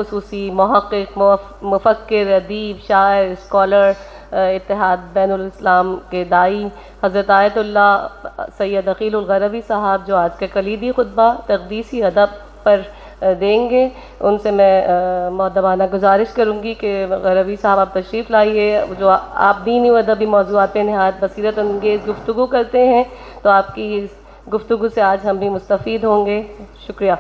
خصوصی محقق، مفکر، ادیب، شاعر، اسکالر، اتحاد بین الاسلام کے داعی حضرت آیت اللہ سید عقیل الغربی صاحب، جو آج کے کلیدی خطبہ تقدیسی ادب پر دیں گے، ان سے میں مؤدبانہ گزارش کروں گی کہ غربی صاحب آپ تشریف لائیے. جو آپ دینی و ادبی موضوعات پہ نہایت بصیرت انگیز گفتگو کرتے ہیں، تو آپ کی اس گفتگو سے آج ہم بھی مستفید ہوں گے. شکریہ.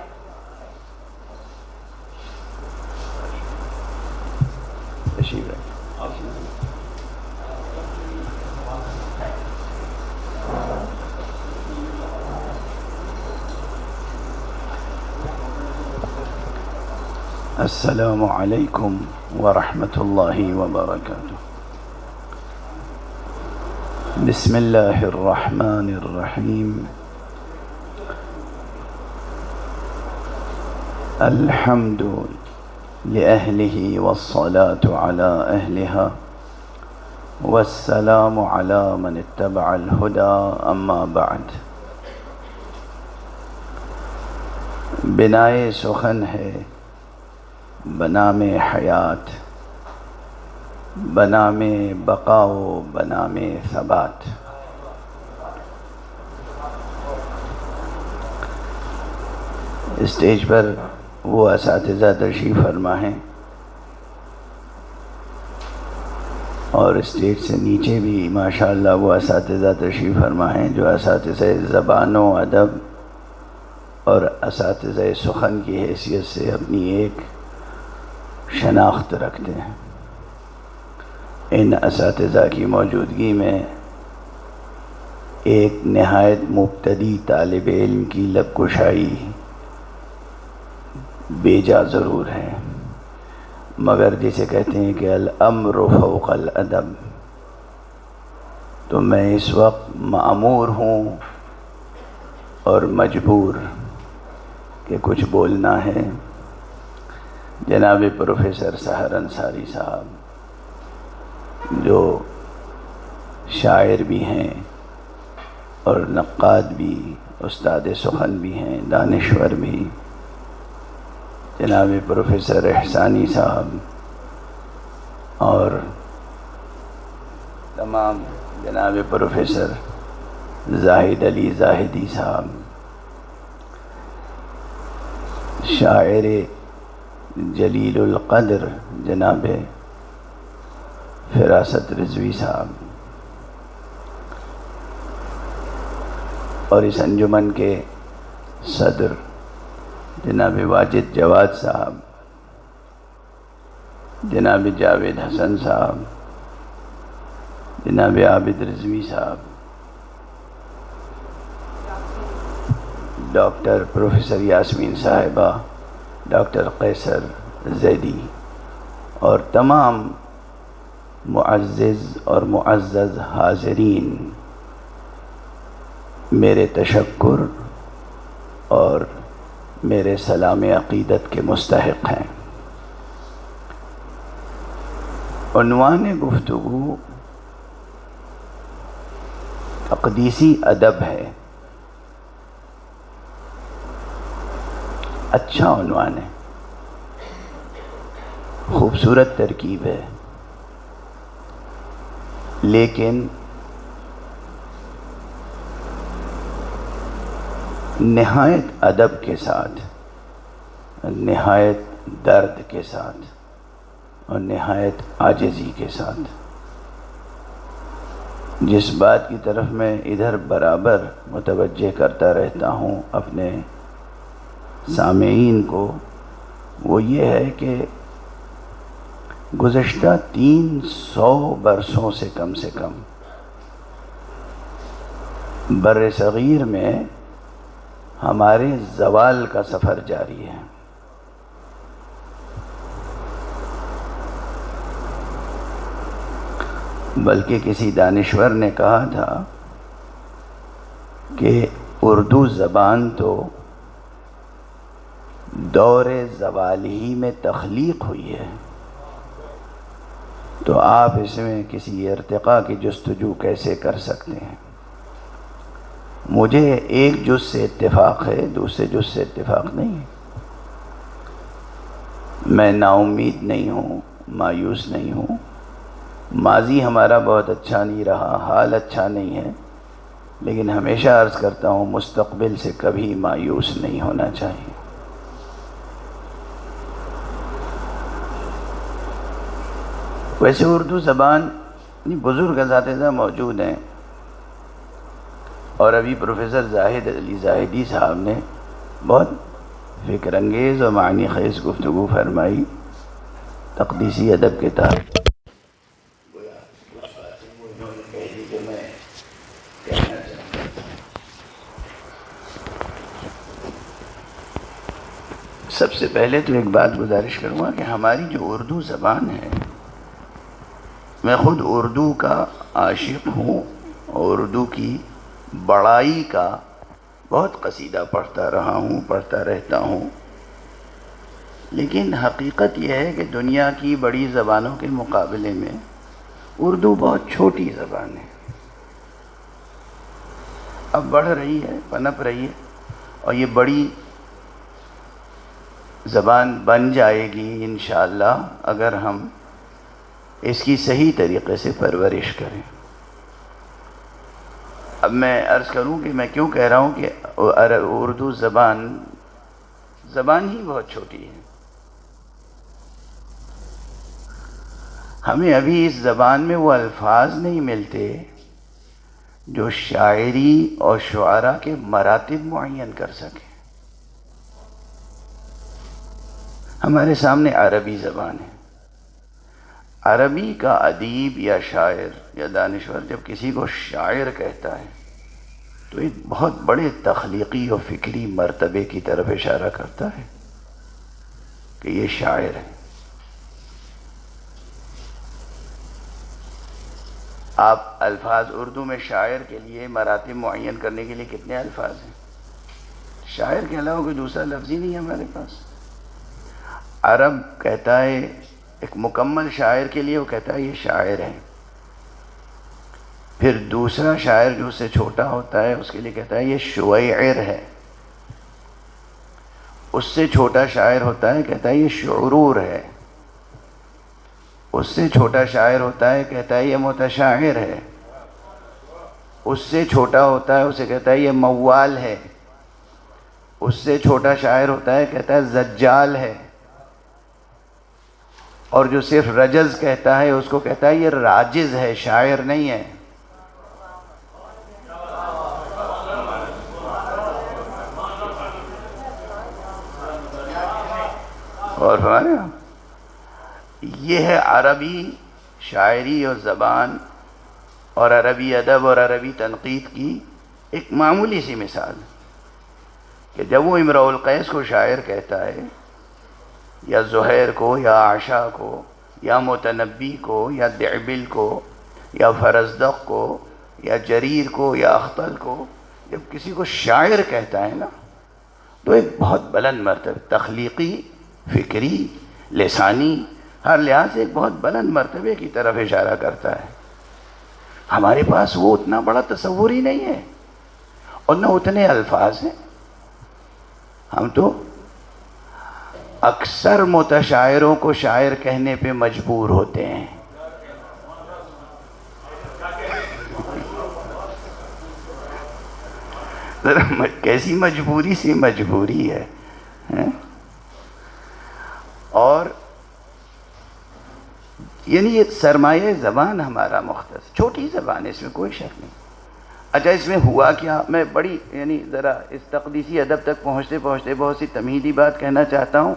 السلام علیکم ورحمۃ اللہ وبرکاتہ. بسم اللہ الرحمن الرحیم. الحمد لأہلہ والصلاة علی اہلہا والسلام علی من اتبع الہدى. اما بعد. بنائے سخن ہے بنام حیات، بنام بقا و بنام ثبات. اسٹیج پر وہ اساتذہ تشریف فرما ہیں اور اسٹیج سے نیچے بھی ماشاءاللہ وہ اساتذہ تشریف فرما ہیں جو اساتذہ زبان و ادب اور اساتذہ سخن کی حیثیت سے اپنی ایک شناخت رکھتے ہیں. ان اساتذہ کی موجودگی میں ایک نہایت مبتدی طالب علم کی لب کشائی بیجا ضرور ہے، مگر جسے کہتے ہیں کہ الامر فوق الادب، تو میں اس وقت مأمور ہوں اور مجبور کہ کچھ بولنا ہے. جناب پروفیسر سحر انصاری صاحب، جو شاعر بھی ہیں اور نقاد بھی، استاد سخن بھی ہیں، دانشور بھی، جناب پروفیسر احسانی صاحب اور تمام جناب پروفیسر زاہد علی زاہدی صاحب، شاعر جلیل القدر جناب فراست رضوی صاحب، اور اس انجمن کے صدر جناب واجد جواد صاحب، جناب جاوید حسن صاحب، جناب عابد رضوی صاحب، ڈاکٹر پروفیسر یاسمین صاحبہ، ڈاکٹر قیصر زیدی، اور تمام معزز اور معزز حاضرین، میرے تشکر اور میرے سلام عقیدت کے مستحق ہیں. عنوان گفتگو تقدیسی ادب ہے. اچھا عنوان ہے، خوبصورت ترکیب ہے، لیکن نہایت ادب کے ساتھ، نہایت درد کے ساتھ اور نہایت عاجزی کے ساتھ جس بات کی طرف میں ادھر برابر متوجہ کرتا رہتا ہوں اپنے سامعین کو، وہ یہ ہے کہ گزشتہ 300 برسوں سے کم بر صغیر میں ہمارے زوال کا سفر جاری ہے. بلکہ کسی دانشور نے کہا تھا کہ اردو زبان تو دور زوال ہی میں تخلیق ہوئی ہے، تو آپ اس میں کسی ارتقاء کی جستجو کیسے کر سکتے ہیں؟ مجھے ایک جز سے اتفاق ہے، دوسرے جز سے اتفاق نہیں ہے. میں نا امید نہیں ہوں، مایوس نہیں ہوں۔ ماضی ہمارا بہت اچھا نہیں رہا، حال اچھا نہیں ہے، لیکن ہمیشہ عرض کرتا ہوں مستقبل سے کبھی مایوس نہیں ہونا چاہیے۔ ویسے اردو زبان بزرگ اساتذہ موجود ہیں، اور ابھی پروفیسر زاہد علی زاہدی صاحب نے بہت فکر انگیز اور معنی خیز گفتگو فرمائی تقدیسی ادب کے تحت۔ سب سے پہلے تو ایک بات گزارش کروں گا کہ ہماری جو اردو زبان ہے، میں خود اردو کا عاشق ہوں، اور اردو کی بڑائی کا بہت قصیدہ پڑھتا رہا ہوں، پڑھتا رہتا ہوں، لیکن حقیقت یہ ہے کہ دنیا کی بڑی زبانوں کے مقابلے میں اردو بہت چھوٹی زبان ہے۔ اب بڑھ رہی ہے، پنپ رہی ہے، اور یہ بڑی زبان بن جائے گی انشاءاللہ اگر ہم اس کی صحیح طریقے سے پرورش کریں۔ اب میں عرض کروں کہ میں کیوں کہہ رہا ہوں کہ اردو زبان ہی بہت چھوٹی ہے۔ ہمیں ابھی اس زبان میں وہ الفاظ نہیں ملتے جو شاعری اور شعراء کے مراتب معین کر سکیں۔ ہمارے سامنے عربی زبان ہے، عربی کا ادیب یا شاعر یا دانشور جب کسی کو شاعر کہتا ہے تو ایک بہت بڑے تخلیقی اور فکری مرتبے کی طرف اشارہ کرتا ہے کہ یہ شاعر ہے۔ آپ الفاظ اردو میں شاعر کے لیے مراتب معین کرنے کے لیے کتنے الفاظ ہیں؟ شاعر کے علاوہ کوئی دوسرا لفظ ہی نہیں ہے ہمارے پاس۔ عرب کہتا ہے ایک مکمل شاعر کے لیے، وہ کہتا ہے یہ شاعر ہے۔ پھر دوسرا شاعر جو اس سے چھوٹا ہوتا ہے اس کے لیے کہتا ہے یہ شعیر ہے۔ اس سے چھوٹا شاعر ہوتا ہے کہتا ہے یہ شعرور ہے۔ اس سے چھوٹا شاعر ہوتا ہے کہتا ہے یہ متشاعر ہے۔ اس سے چھوٹا ہوتا ہے اسے کہتا ہے یہ موال ہے۔ اس سے چھوٹا شاعر ہوتا ہے کہتا ہے زجال ہے۔ اور جو صرف رجز کہتا ہے اس کو کہتا ہے یہ راجز ہے، شاعر نہیں ہے۔ اور ہمارے یہ ہے عربی شاعری اور زبان اور عربی ادب اور عربی تنقید کی ایک معمولی سی مثال، کہ جب وہ امرؤ القیس کو شاعر کہتا ہے، یا زہیر کو، یا عشا کو، یا متنبی کو، یا دعبل کو، یا فرزدق کو، یا جریر کو، یا اختل کو، جب کسی کو شاعر کہتا ہے نا تو ایک بہت بلند مرتبہ، تخلیقی، فکری، لسانی، ہر لحاظ سے ایک بہت بلند مرتبے کی طرف اشارہ کرتا ہے۔ ہمارے پاس وہ اتنا بڑا تصور ہی نہیں ہے، اور نہ اتنے الفاظ ہیں۔ ہم تو اکثر متشاعروں کو شاعر کہنے پہ مجبور ہوتے ہیں۔ کیسی مجبوری سی مجبوری ہے۔ اور یعنی یہ سرمایہ زبان ہمارا مختص، چھوٹی زبان ہے، اس میں کوئی شک نہیں۔ اچھا اس میں ہوا کیا، میں بڑی ذرا اس تقدیسی ادب تک پہنچتے پہنچتے بہت سی تمہیدی بات کہنا چاہتا ہوں،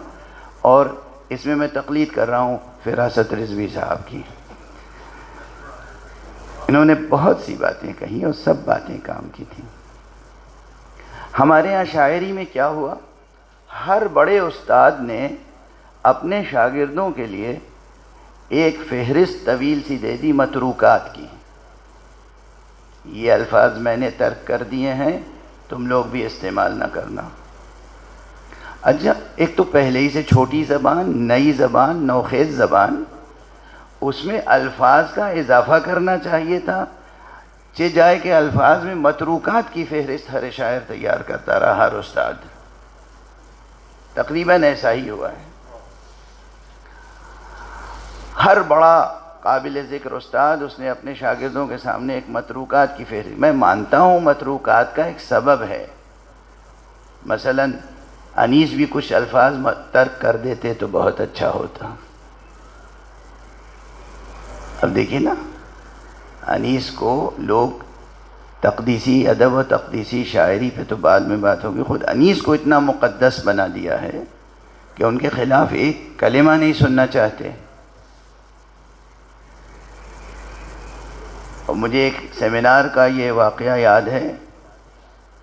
اور اس میں تقلید کر رہا ہوں فراست رضوی صاحب کی۔ انہوں نے بہت سی باتیں کہیں اور سب باتیں کام کی تھیں۔ ہمارے ہاں شاعری میں کیا ہوا، ہر بڑے استاد نے اپنے شاگردوں کے لیے ایک فہرست طویل سی دے دی متروکات کی، یہ الفاظ میں نے ترک کر دیے ہیں، تم لوگ بھی استعمال نہ کرنا۔ اچھا ایک تو پہلے ہی سے چھوٹی زبان، نئی زبان، نوخیز زبان، اس میں الفاظ کا اضافہ کرنا چاہیے تھا، جائے کہ الفاظ میں متروکات کی فہرست ہر شاعر تیار کرتا رہا، ہر استاد۔ تقریباً ایسا ہی ہوا ہے۔ ہر بڑا قابل ذکر استاد اس نے اپنے شاگردوں کے سامنے ایک متروکات کی فہرست، میں مانتا ہوں متروکات کا ایک سبب ہے، مثلا انیس بھی کچھ الفاظ ترک کر دیتے تو بہت اچھا ہوتا۔ اب دیکھیے نا، انیس کو لوگ تقدیسی ادب و تقدیسی شاعری پہ تو بعد میں بات ہوگی، خود انیس کو اتنا مقدس بنا دیا ہے کہ ان کے خلاف ایک کلمہ نہیں سننا چاہتے۔ اور مجھے ایک سیمینار کا یہ واقعہ یاد ہے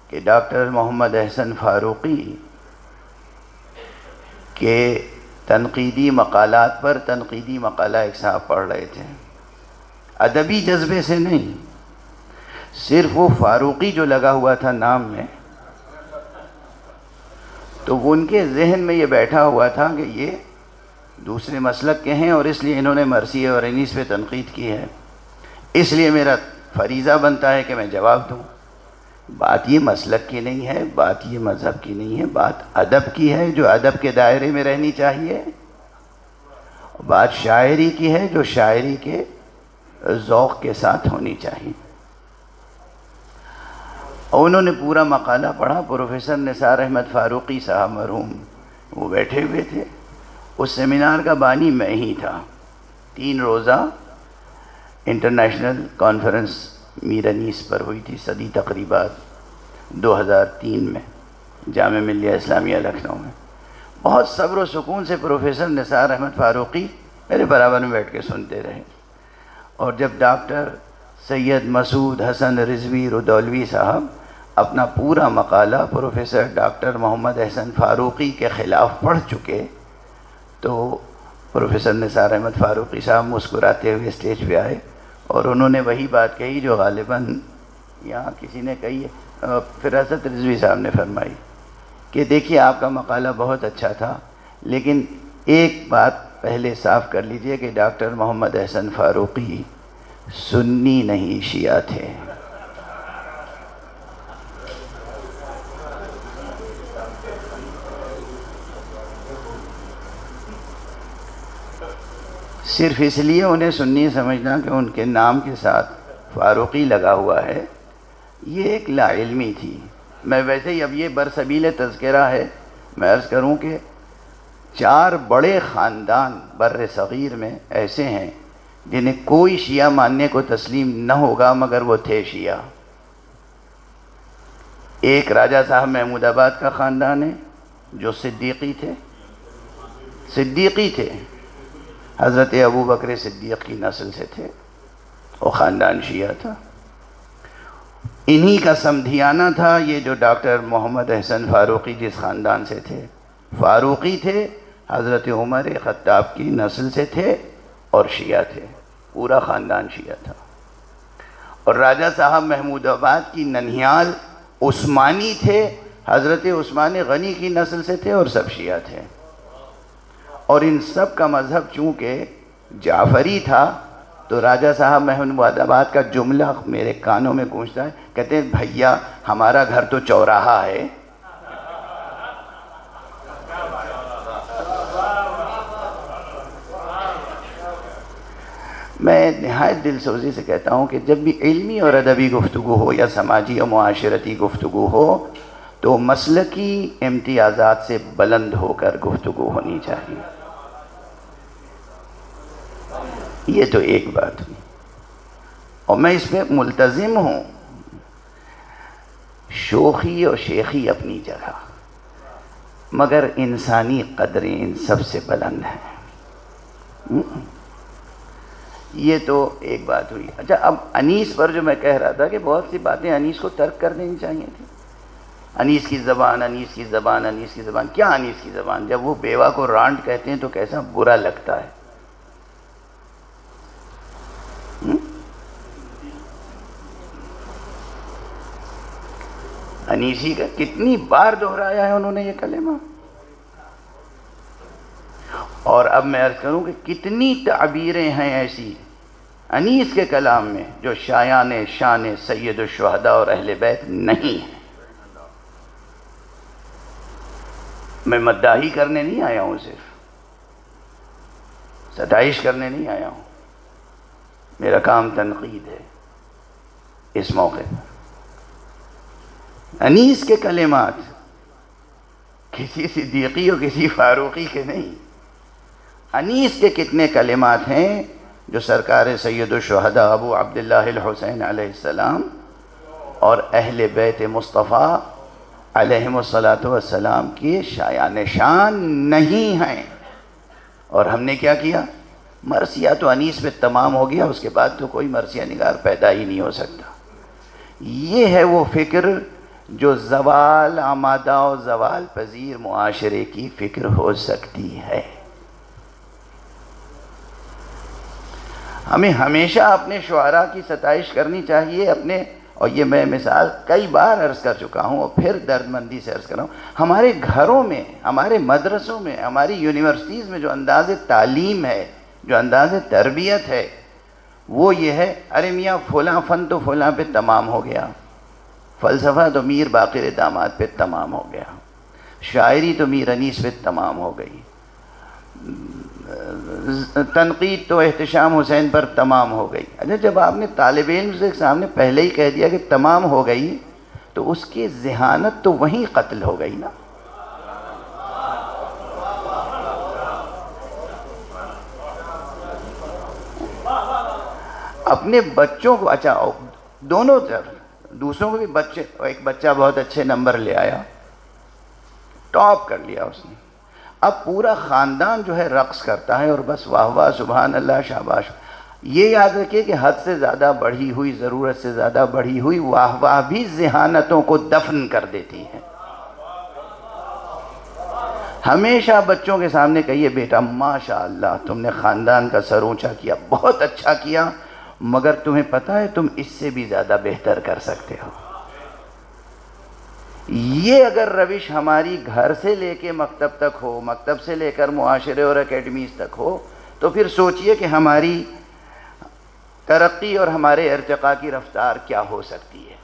کہ ڈاکٹر محمد احسن فاروقی کے تنقیدی مقالات پر تنقیدی مقالہ ایک صاحب پڑھ رہے تھے، ادبی جذبے سے نہیں، صرف وہ فاروقی جو لگا ہوا تھا نام میں، تو وہ ان کے ذہن میں یہ بیٹھا ہوا تھا کہ یہ دوسرے مسلک کے ہیں اور اس لیے انہوں نے مرثیہ اور انیس پہ تنقید کی ہے، اس لیے میرا فریضہ بنتا ہے کہ میں جواب دوں۔ بات یہ مسلک کی نہیں ہے، بات یہ مذہب کی نہیں ہے، بات ادب کی ہے جو ادب کے دائرے میں رہنی چاہیے، بات شاعری کی ہے جو شاعری کے ذوق کے ساتھ ہونی چاہیے۔ اور انہوں نے پورا مقالہ پڑھا، پروفیسر نثار احمد فاروقی صاحب مرحوم وہ بیٹھے ہوئے تھے، اس سیمینار کا بانی میں ہی تھا، 3 روزہ انٹرنیشنل کانفرنس میر انیس پر ہوئی تھی، صدی تقریبات 2003 میں جامعہ ملیہ اسلامیہ لکھنؤ میں۔ بہت صبر و سکون سے پروفیسر نثار احمد فاروقی میرے برابر میں بیٹھ کے سنتے رہے، اور جب ڈاکٹر سید مسعود حسن رضوی رودولوی صاحب اپنا پورا مقالہ پروفیسر ڈاکٹر محمد احسن فاروقی کے خلاف پڑھ چکے تو پروفیسر نثار احمد فاروقی صاحب مسکراتے ہوئے اسٹیج پہ آئے اور انہوں نے وہی بات کہی جو غالباً یہاں کسی نے کہی ہے، فراست رضوی صاحب نے فرمائی کہ دیکھیے آپ کا مقالہ بہت اچھا تھا، لیکن ایک بات پہلے صاف کر لیجئے کہ ڈاکٹر محمد احسن فاروقی سنی نہیں شیعہ تھے۔ صرف اس لیے انہیں سنی سمجھنا کہ ان کے نام کے ساتھ فاروقی لگا ہوا ہے، یہ ایک لا علمی تھی۔ میں ویسے ہی اب یہ برسبیل تذکرہ ہے، میں عرض کروں کہ 4 بڑے خاندان بر صغیر میں ایسے ہیں جنہیں کوئی شیعہ ماننے کو تسلیم نہ ہوگا مگر وہ تھے شیعہ۔ ایک راجہ صاحب محمود آباد کا خاندان ہے جو صدیقی تھے، حضرت ابو بکر صدیق کی نسل سے تھے، وہ خاندان شیعہ تھا۔ انہی کا سمدھیانہ تھا یہ جو ڈاکٹر محمد احسن فاروقی جس خاندان سے تھے، فاروقی تھے، حضرت عمر خطاب کی نسل سے تھے اور شیعہ تھے، پورا خاندان شیعہ تھا۔ اور راجہ صاحب محمود آباد کی ننہیال عثمانی تھے، حضرت عثمان غنی کی نسل سے تھے اور سب شیعہ تھے۔ اور ان سب کا مذہب چونکہ جعفری تھا تو راجہ صاحب محمود آباد کا جملہ میرے کانوں میں گونجتا ہے، کہتے ہیں بھیا ہمارا گھر تو چوراہا ہے۔ میں نہایت دل سوزی سے کہتا ہوں کہ جب بھی علمی اور ادبی گفتگو ہو یا سماجی اور معاشرتی گفتگو ہو تو مسلکی امتیازات سے بلند ہو کر گفتگو ہونی چاہیے۔ یہ تو ایک بات ہوئی، اور میں اس پہ ملتزم ہوں، شوخی اور شیخی اپنی جگہ، مگر انسانی قدریں ان سب سے بلند ہیں۔ یہ تو ایک بات ہوئی۔ اچھا، اب انیس پر جو میں کہہ رہا تھا کہ بہت سی باتیں انیس کو ترک کر دینی چاہیے تھی۔ انیس کی زبان، انیس کی زبان، انیس کی زبان، کیا انیس کی زبان؟ جب وہ بیوہ کو رانٹ کہتے ہیں تو کیسا برا لگتا ہے۔ انیسی کا کتنی بار دہرایا ہے انہوں نے یہ کلمہ، اور اب میں عرض کروں کہ کتنی تعبیریں ہیں ایسی انیس کے کلام میں جو شایان شان سید الشہداء اور اہل بیت نہیں ہیں۔ میں مداحی کرنے نہیں آیا ہوں صرف، ستائش کرنے نہیں آیا ہوں، میرا کام تنقید ہے اس موقع پر۔ انیس کے کلمات کسی صدیقی اور کسی فاروقی کے نہیں، انیس کے کتنے کلمات ہیں جو سرکار سید الشہداء ابو عبداللہ الحسین علیہ السلام اور اہل بیت مصطفیٰ علیہم الصلاۃ کی شایان شان نہیں ہیں۔ اور ہم نے کیا کیا؟ مرثیہ تو انیس پہ تمام ہو گیا، اس کے بعد تو کوئی مرثیہ نگار پیدا ہی نہیں ہو سکتا۔ یہ ہے وہ فکر جو زوال آمادہ و زوال پذیر معاشرے کی فکر ہو سکتی ہے۔ ہمیں ہمیشہ اپنے شعراء کی ستائش کرنی چاہیے، اور یہ میں مثال کئی بار عرض کر چکا ہوں اور پھر درد مندی سے عرض کر رہا ہوں، ہمارے گھروں میں، ہمارے مدرسوں میں، ہماری یونیورسٹیز میں جو انداز تعلیم ہے، جو انداز تربیت ہے، وہ یہ ہے، ارے میاں فلاں فن تو فلاں پہ تمام ہو گیا، فلسفہ تو میر باقر داماد پہ تمام ہو گیا، شاعری تو میر انیس پہ تمام ہو گئی، تنقید تو احتشام حسین پر تمام ہو گئی۔ اچھا، جب آپ نے طالب علم سے سامنے پہلے ہی کہہ دیا کہ تمام ہو گئی، تو اس کی ذہانت تو وہیں قتل ہو گئی نا۔ اپنے بچوں کو، اچھا دونوں طرف، دوسروں کو بھی، ایک بچہ بہت اچھے نمبر لے آیا، ٹاپ کر لیا اس نے، اب پورا خاندان جو ہے رقص کرتا ہے اور بس واہ واہ سبحان اللہ شاباش۔ یہ یاد رکھیے کہ حد سے زیادہ بڑھی ہوئی، ضرورت سے زیادہ بڑھی ہوئی واہ واہ بھی ذہانتوں کو دفن کر دیتی ہے۔ ہمیشہ بچوں کے سامنے کہیے، بیٹا ماشاءاللہ تم نے خاندان کا سر اونچا کیا، بہت اچھا کیا، مگر تمہیں پتہ ہے تم اس سے بھی زیادہ بہتر کر سکتے ہو۔ یہ اگر روش ہماری گھر سے لے کے مکتب تک ہو، مکتب سے لے کر معاشرے اور اکیڈمیز تک ہو، تو پھر سوچئے کہ ہماری ترقی اور ہمارے ارتقاء کی رفتار کیا ہو سکتی ہے۔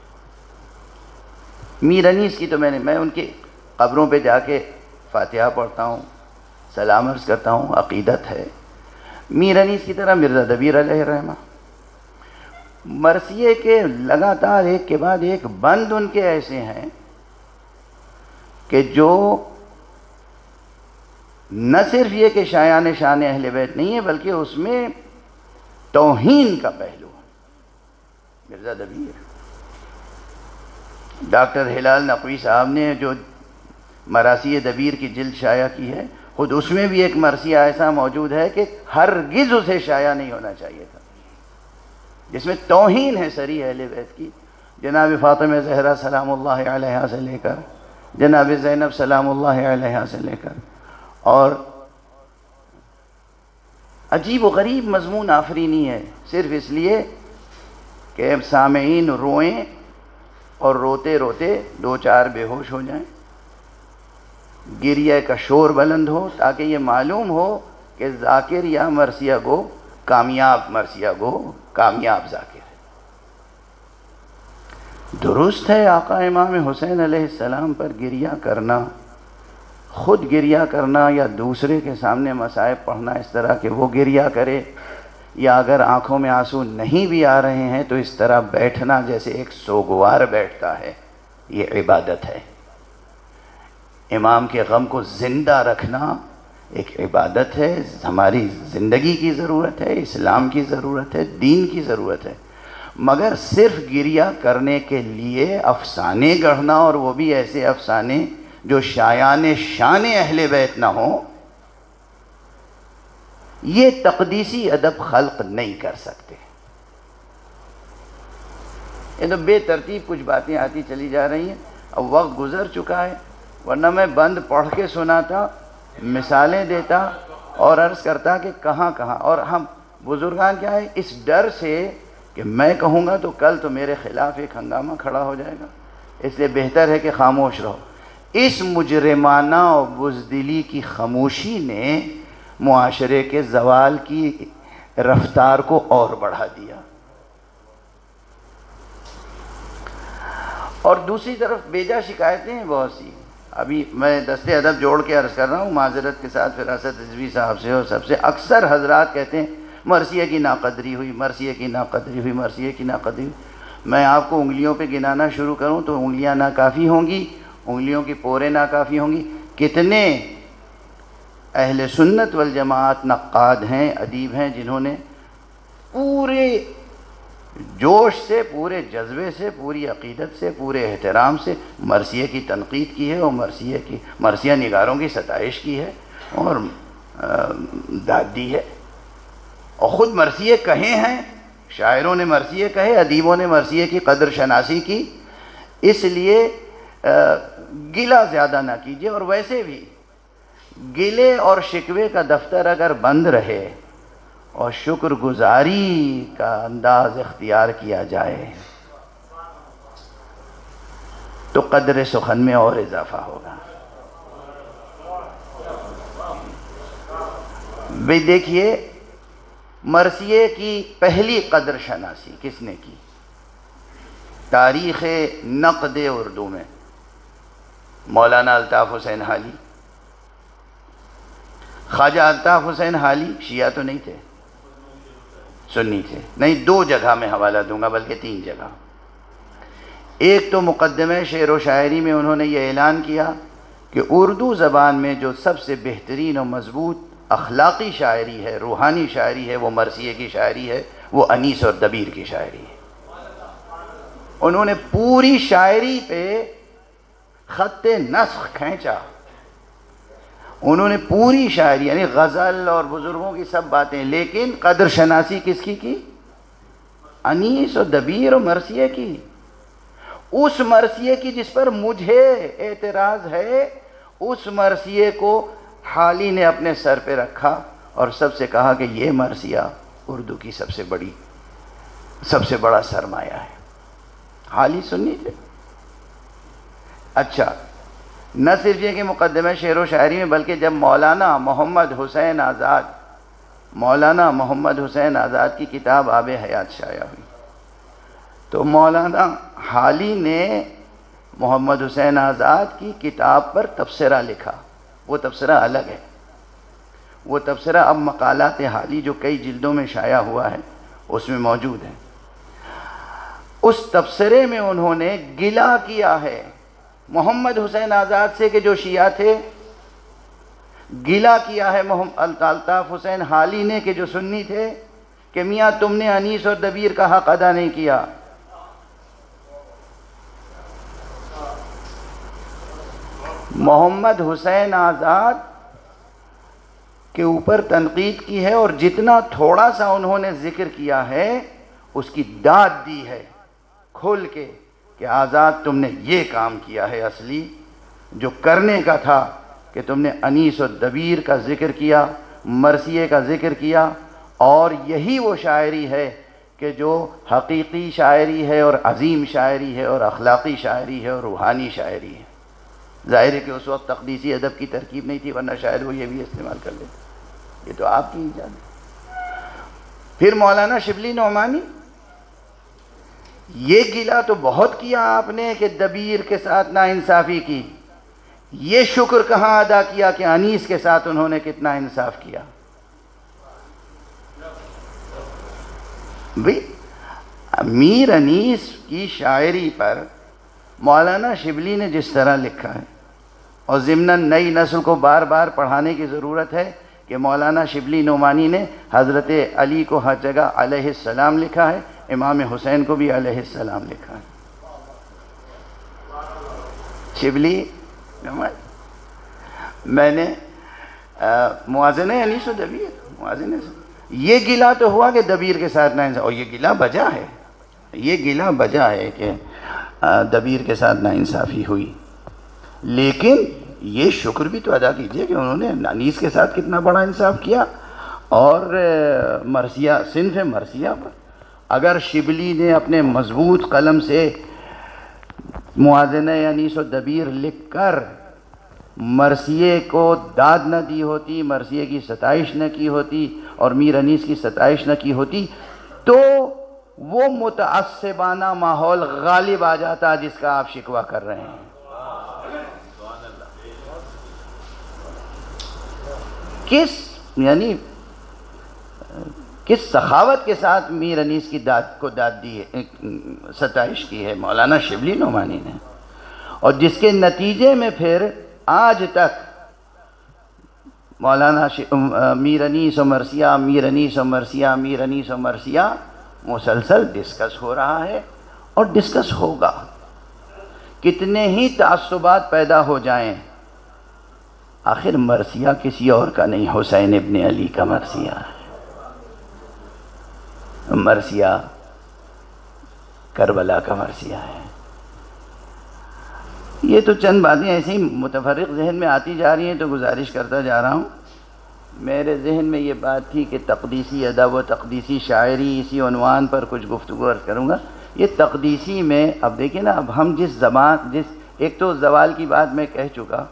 میر انیس کی تو میں ان کی قبروں پہ جا کے فاتحہ پڑھتا ہوں، سلام عرض کرتا ہوں، عقیدت ہے۔ میر انیس کی طرح مرزا دبیر علیہ الرحمہ، مرثیے کے لگاتار ایک کے بعد ایک بند ان کے ایسے ہیں کہ جو نہ صرف یہ کہ شایان شان اہل بیت نہیں ہے، بلکہ اس میں توہین کا پہلو ہے۔ مرزا دبیر، ڈاکٹر ہلال نقوی صاحب نے جو مراثی دبیر کی جلد شائع کی ہے، خود اس میں بھی ایک مرثیہ ایسا موجود ہے کہ ہرگز اسے شائع نہیں ہونا چاہیے تھا، جس میں توہین ہے سری اہل بیت کی، جناب فاطمہ زہرا سلام اللہ علیہا سے لے کر جناب زینب سلام اللہ علیہا سے لے کر، اور عجیب و غریب مضمون آفرینی ہے، صرف اس لیے کہ سامعین روئیں اور روتے روتے دو چار بے ہوش ہو جائیں، گریہ کا شور بلند ہو، تاکہ یہ معلوم ہو کہ ذاکر یا مرثیہ گو کامیاب، مرثیہ گو کامیاب ذاکر ہے۔ درست ہے آقا امام حسین علیہ السلام پر گریہ کرنا، خود گریہ کرنا یا دوسرے کے سامنے مصائب پڑھنا اس طرح کہ وہ گریہ کرے، یا اگر آنکھوں میں آنسو نہیں بھی آ رہے ہیں تو اس طرح بیٹھنا جیسے ایک سوگوار بیٹھتا ہے، یہ عبادت ہے۔ امام کے غم کو زندہ رکھنا ایک عبادت ہے، ہماری زندگی کی ضرورت ہے، اسلام کی ضرورت ہے، دین کی ضرورت ہے، مگر صرف گریہ کرنے کے لیے افسانے گڑھنا، اور وہ بھی ایسے افسانے جو شایان شان اہل بیت نہ ہوں، یہ تقدیسی ادب خلق نہیں کر سکتے۔ یہ تو بے ترتیب کچھ باتیں آتی چلی جا رہی ہیں، اب وقت گزر چکا ہے، ورنہ میں بند پڑھ کے سناتا، مثالیں دیتا اور عرض کرتا کہ کہاں کہاں، اور ہم بزرگان کیا ہے، اس ڈر سے کہ میں کہوں گا تو کل تو میرے خلاف ایک ہنگامہ کھڑا ہو جائے گا، اس لیے بہتر ہے کہ خاموش رہو۔ اس مجرمانہ اور بزدلی کی خاموشی نے معاشرے کے زوال کی رفتار کو اور بڑھا دیا۔ اور دوسری طرف بیجا شکایتیں ہیں بہت سی ابھی میں دست ادب جوڑ کے عرض کر رہا ہوں معذرت کے ساتھ فراست رضوی صاحب سے اور سب سے، اکثر حضرات کہتے ہیں مرثیہ کی ناقدری ہوئی، مرثیہ کی ناقدری ہوئی، مرثیہ کی ناقدری ہوئی۔ میں آپ کو انگلیوں پہ گنانا شروع کروں تو انگلیاں ناکافی ہوں گی، انگلیوں کی پوریں ناکافی ہوں گی۔ کتنے اہل سنت والجماعت نقاد ہیں، ادیب ہیں، جنہوں نے پورے جوش سے، پورے جذبے سے، پوری عقیدت سے، پورے احترام سے مرثیہ کی تنقید کی ہے اور مرثیہ نگاروں کی ستائش کی ہے اور داد دی ہے، اور خود مرثیہ کہے ہیں، شاعروں نے مرثیہ کہے، ادیبوں نے مرثیہ کی قدر شناسی کی۔ اس لیے گلہ زیادہ نہ کیجیے، اور ویسے بھی گلے اور شکوے کا دفتر اگر بند رہے اور شکر گزاری کا انداز اختیار کیا جائے تو قدر سخن میں اور اضافہ ہوگا۔ بھی دیکھیے، مرثیے کی پہلی قدر شناسی کس نے کی؟ تاریخ نقد اردو میں مولانا الطاف حسین حالی۔ خواجہ الطاف حسین حالی شیعہ تو نہیں تھے، سنی تھے، نہیں، دو جگہ میں حوالہ دوں گا، بلکہ تین جگہ۔ ایک تو مقدمہ شعر و شاعری میں انہوں نے یہ اعلان کیا کہ اردو زبان میں جو سب سے بہترین و مضبوط اخلاقی شاعری ہے، روحانی شاعری ہے، وہ مرثیے کی شاعری ہے، وہ انیس اور دبیر کی شاعری ہے۔ انہوں نے پوری شاعری پہ خط نسخ کھینچا، انہوں نے پوری شاعری یعنی غزل اور بزرگوں کی سب باتیں، لیکن قدر شناسی کس کی؟ انیس و دبیر و مرثیے کی۔ اس مرثیے کی جس پر مجھے اعتراض ہے، اس مرثیے کو حالی نے اپنے سر پہ رکھا اور سب سے کہا کہ یہ مرثیہ اردو کی سب سے بڑا سرمایہ ہے۔ حالی سنی تھے۔ اچھا، نہ صرف یہ کہ مقدمہ شعر و شاعری میں، بلکہ جب مولانا محمد حسین آزاد کی کتاب آب حیات شائع ہوئی تو مولانا حالی نے محمد حسین آزاد کی کتاب پر تبصرہ لکھا۔ وہ تبصرہ الگ ہے، وہ تبصرہ اب مقالات حالی جو کئی جلدوں میں شائع ہوا ہے اس میں موجود ہے۔ اس تبصرے میں انہوں نے گلہ کیا ہے محمد حسین آزاد سے کہ جو شیعہ تھے، گلہ کیا ہے الطاف حسین حالی نے کہ جو سنی تھے، کہ میاں تم نے انیس اور دبیر کا حق ادا نہیں کیا۔ محمد حسین آزاد کے اوپر تنقید کی ہے، اور جتنا تھوڑا سا انہوں نے ذکر کیا ہے اس کی داد دی ہے کھول کے کہ آزاد تم نے یہ کام کیا ہے، اصلی جو کرنے کا تھا کہ تم نے انیس و دبیر کا ذکر کیا، مرثیے کا ذکر کیا، اور یہی وہ شاعری ہے کہ جو حقیقی شاعری ہے اور عظیم شاعری ہے اور اخلاقی شاعری ہے اور روحانی شاعری ہے۔ ظاہر ہے کہ اس وقت تقدیسی ادب کی ترکیب نہیں تھی، ورنہ شاید وہ یہ بھی استعمال کر لیتے، یہ تو آپ کی ایجاد ہے۔ پھر مولانا شبلی نعمانی، یہ گلہ تو بہت کیا آپ نے کہ دبیر کے ساتھ ناانصافی کی، یہ شکر کہاں ادا کیا کہ انیس کے ساتھ انہوں نے کتنا انصاف کیا۔ بھئی میر انیس کی شاعری پر مولانا شبلی نے جس طرح لکھا ہے، اور ضمناً نئی نسل کو بار بار پڑھانے کی ضرورت ہے کہ مولانا شبلی نعمانی نے حضرت علی کو ہر جگہ علیہ السلام لکھا ہے، امام حسین کو بھی علیہ السلام لکھا ہے۔ شبلی میں نے موازنہ انیس و دبیر، موازنہ یہ گلہ تو ہوا کہ دبیر کے ساتھ نہ انصاف، اور یہ گلہ بجا ہے، یہ گلہ بجا ہے کہ دبیر کے ساتھ ناانصافی ہوئی، لیکن یہ شکر بھی تو ادا کیجئے کہ انہوں نے انیس کے ساتھ کتنا بڑا انصاف کیا۔ اور مرثیہ، صنف مرثیہ پر اگر شبلی نے اپنے مضبوط قلم سے موازنہ انیس و دبیر لکھ کر مرثیے کو داد نہ دی ہوتی، مرثیے کی ستائش نہ کی ہوتی اور میر انیس کی ستائش نہ کی ہوتی، تو وہ متعصبانہ ماحول غالب آ جاتا جس کا آپ شکوہ کر رہے ہیں۔ کس سخاوت کے ساتھ میر انیس کی داد دی ہے، ستائش کی ہے مولانا شبلی نعمانی نے، اور جس کے نتیجے میں پھر آج تک مولانا میر انیس و مرثیہ، میر انیس و مرثیہ، میر انیس و مرثیہ مسلسل ڈسکس ہو رہا ہے اور ڈسکس ہوگا۔ کتنے ہی تعصبات پیدا ہو جائیں، آخر مرثیہ کسی اور کا نہیں، حسین ابن علی کا مرثیہ ہے۔ مرثیہ کربلا کا مرثیہ ہے۔ یہ تو چند باتیں ایسے ہی متفرق ذہن میں آتی جا رہی ہیں، تو گزارش کرتا جا رہا ہوں۔ میرے ذہن میں یہ بات تھی کہ تقدیسی ادب و تقدیسی شاعری، اسی عنوان پر کچھ گفتگو عرض کروں گا۔ یہ تقدیسی میں اب دیکھیں نا، اب ہم ایک تو زوال کی بات میں کہہ چکا،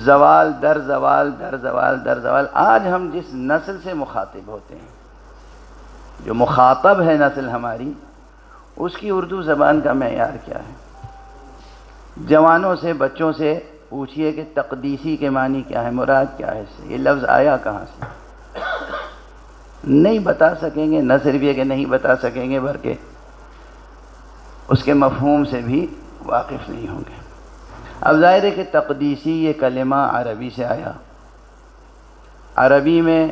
زوال در زوال در زوال در زوال۔ آج ہم جس نسل سے مخاطب ہوتے ہیں، جو مخاطب ہے نسل ہماری، اس کی اردو زبان کا معیار کیا ہے؟ جوانوں سے، بچوں سے پوچھئے کہ تقدیسی کے معنی کیا ہے، مراد کیا ہے، اس سے یہ لفظ آیا کہاں سے؟ نہیں بتا سکیں گے، نہ صرف یہ کہ نہیں بتا سکیں گے بلکہ اس کے مفہوم سے بھی واقف نہیں ہوں گے۔ اب ظاہر ہے کہ تقدیسی یہ کلمہ عربی سے آیا۔ عربی میں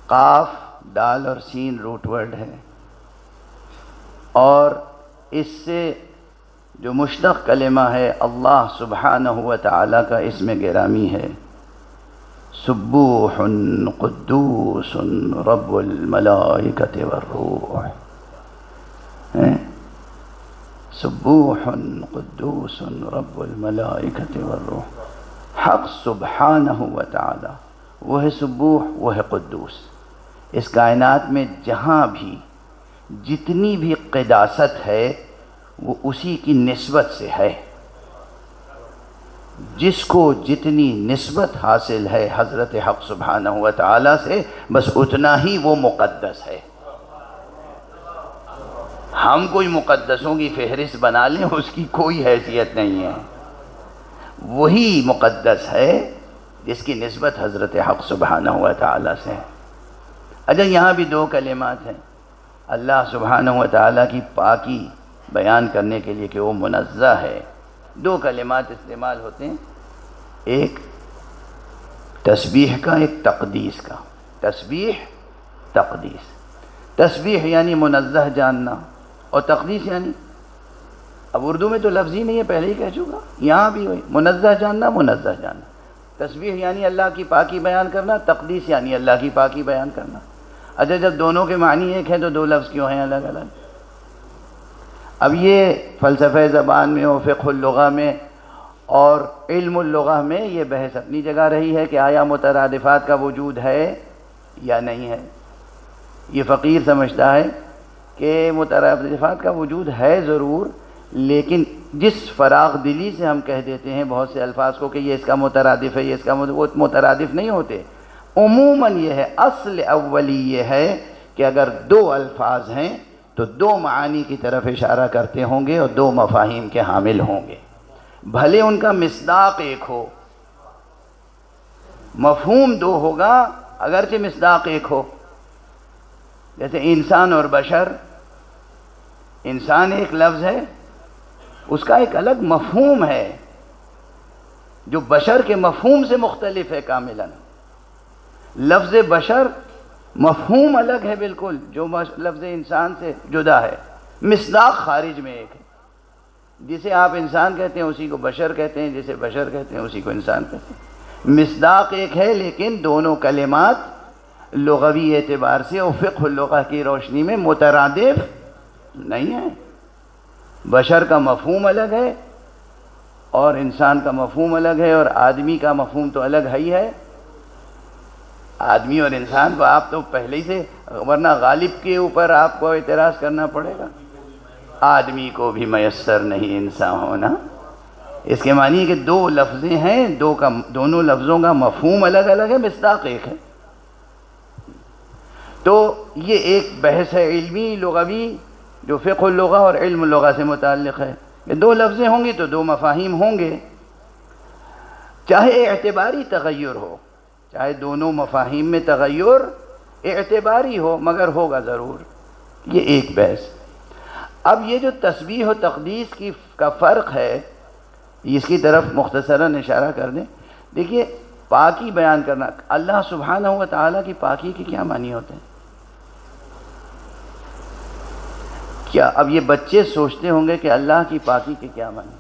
قاف، دال اور سین روٹ ورڈ ہے، اور اس سے جو مشتق کلمہ ہے اللہ سبحانہ و تعالی کا اسم گرامی ہے، سبوح قدوس رب الملائکۃ والروح، سبوح قدوس رب الملائکۃ والروح۔ حق سبحانہ و تعالی وہ ہے سبوح، وہ ہے قدوس۔ اس کائنات میں جہاں بھی جتنی بھی قداست ہے وہ اسی کی نسبت سے ہے۔ جس کو جتنی نسبت حاصل ہے حضرت حق سبحانہ و تعالی سے، بس اتنا ہی وہ مقدس ہے۔ ہم کوئی مقدسوں کی فہرست بنا لیں، اس کی کوئی حیثیت نہیں ہے۔ وہی مقدس ہے جس کی نسبت حضرت حق سبحانہ و تعالی سے ہے۔ اچھا، یہاں بھی دو کلمات ہیں اللہ سبحانہ و تعالی کی پاکی بیان کرنے کے لیے کہ وہ منزہ ہے۔ دو کلمات استعمال ہوتے ہیں، ایک تسبیح کا، ایک تقدیس کا۔ تسبیح، تقدیس۔ تسبیح یعنی منزہ جاننا، اور تقدیس یعنی، اب اردو میں تو لفظ ہی نہیں ہے، پہلے ہی کہہ چکا، یہاں بھی ہوئی منزہ جاننا، منزہ جاننا۔ تسبیح یعنی اللہ کی پاکی بیان کرنا، تقدیس یعنی اللہ کی پاکی بیان کرنا۔ اچھا، جب دونوں کے معنی ایک ہیں تو دو لفظ کیوں ہیں الگ الگ؟ اب یہ فلسفہ زبان میں اور فقہ اللغہ میں اور علم اللغہ میں یہ بحث اپنی جگہ رہی ہے کہ آیا مترادفات کا وجود ہے یا نہیں ہے۔ یہ فقیر سمجھتا ہے کہ مترادفات کا وجود ہے ضرور، لیکن جس فراغ دلی سے ہم کہہ دیتے ہیں بہت سے الفاظ کو کہ یہ اس کا مترادف ہے، یہ اس کا وہ مترادف نہیں ہوتے۔ عموماً یہ ہے، اصل اولی یہ ہے کہ اگر دو الفاظ ہیں تو دو معانی کی طرف اشارہ کرتے ہوں گے اور دو مفاہیم کے حامل ہوں گے، بھلے ان کا مصداق ایک ہو، مفہوم دو ہوگا اگرچہ مصداق ایک ہو۔ جیسے انسان اور بشر، انسان ایک لفظ ہے، اس کا ایک الگ مفہوم ہے جو بشر کے مفہوم سے مختلف ہے کاملاً۔ لفظ بشر مفہوم الگ ہے بالکل، جو لفظ انسان سے جدا ہے، مصداق خارج میں ایک ہے۔ جسے آپ انسان کہتے ہیں اسی کو بشر کہتے ہیں، جسے بشر کہتے ہیں اسی کو انسان کہتے ہیں۔ مصداق ایک ہے، لیکن دونوں کلمات لغوی اعتبار سے اور فقہ اللغہ کی روشنی میں مترادف نہیں ہیں۔ بشر کا مفہوم الگ ہے اور انسان کا مفہوم الگ ہے، اور آدمی کا مفہوم تو الگ ہی ہے۔ آدمی اور انسان کو آپ تو پہلے ہی سے، ورنہ غالب کے اوپر آپ کو اعتراض کرنا پڑے گا۔ آدمی کو بھی میسر نہیں انسان ہونا، اس کے معنی ہے کہ دو لفظیں ہیں، دونوں لفظوں کا مفہوم الگ الگ ہے، مصداق ایک ہے۔ تو یہ ایک بحث ہے علمی لغوی جو فقہ اللغہ اور علم اللغہ سے متعلق ہے کہ دو لفظیں ہوں گی تو دو مفاہیم ہوں گے۔ چاہے اعتباری تغیر ہو، چاہے دونوں مفاہیم میں تغیر اعتباری ہو، مگر ہوگا ضرور۔ یہ ایک بحث۔ اب یہ جو تسبیح و تقدیس کا فرق ہے، اس کی طرف مختصراً اشارہ کر دیں۔ دیکھیے، پاکی بیان کرنا، اللہ سبحانہ و تعالیٰ کی پاکی کے کیا معنی ہوتے ہیں؟ کیا اب یہ بچے سوچتے ہوں گے کہ اللہ کی پاکی کے کیا معنی،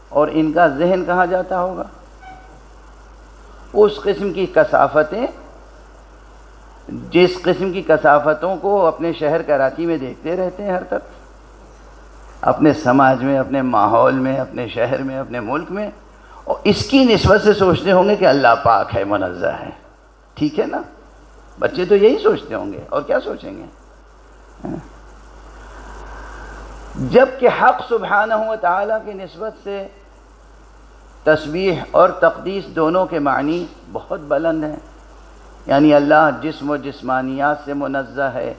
اور ان کا ذہن کہاں جاتا ہوگا؟ اس قسم کی کثافتیں، جس قسم کی کثافتوں کو اپنے شہر کراچی میں دیکھتے رہتے ہیں ہر طرف، اپنے سماج میں، اپنے ماحول میں، اپنے شہر میں، اپنے ملک میں، اور اس کی نسبت سے سوچتے ہوں گے کہ اللہ پاک ہے، منزہ ہے۔ ٹھیک ہے نا؟ بچے تو یہی سوچتے ہوں گے، اور کیا سوچیں گے؟ جبکہ حق سبحانہ و تعالیٰ کی نسبت سے تسبیح اور تقدیس دونوں کے معنی بہت بلند ہیں۔ یعنی اللہ جسم و جسمانیات سے منزہ ہے،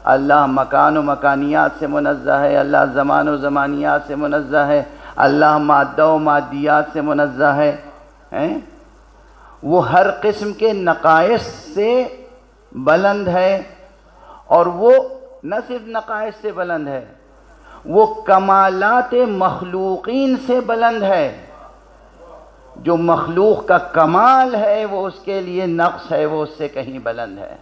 اللہ مکان و مکانیات سے منزہ ہے، اللہ زمان و زمانیات سے منزہ ہے، اللہ مادہ و مادیات سے منزہ ہے۔ وہ ہر قسم کے نقائص سے بلند ہے، اور وہ نہ صرف نقائص سے بلند ہے، وہ کمالات مخلوقین سے بلند ہے۔ جو مخلوق کا کمال ہے وہ اس کے لیے نقص ہے، وہ اس سے کہیں بلند ہے۔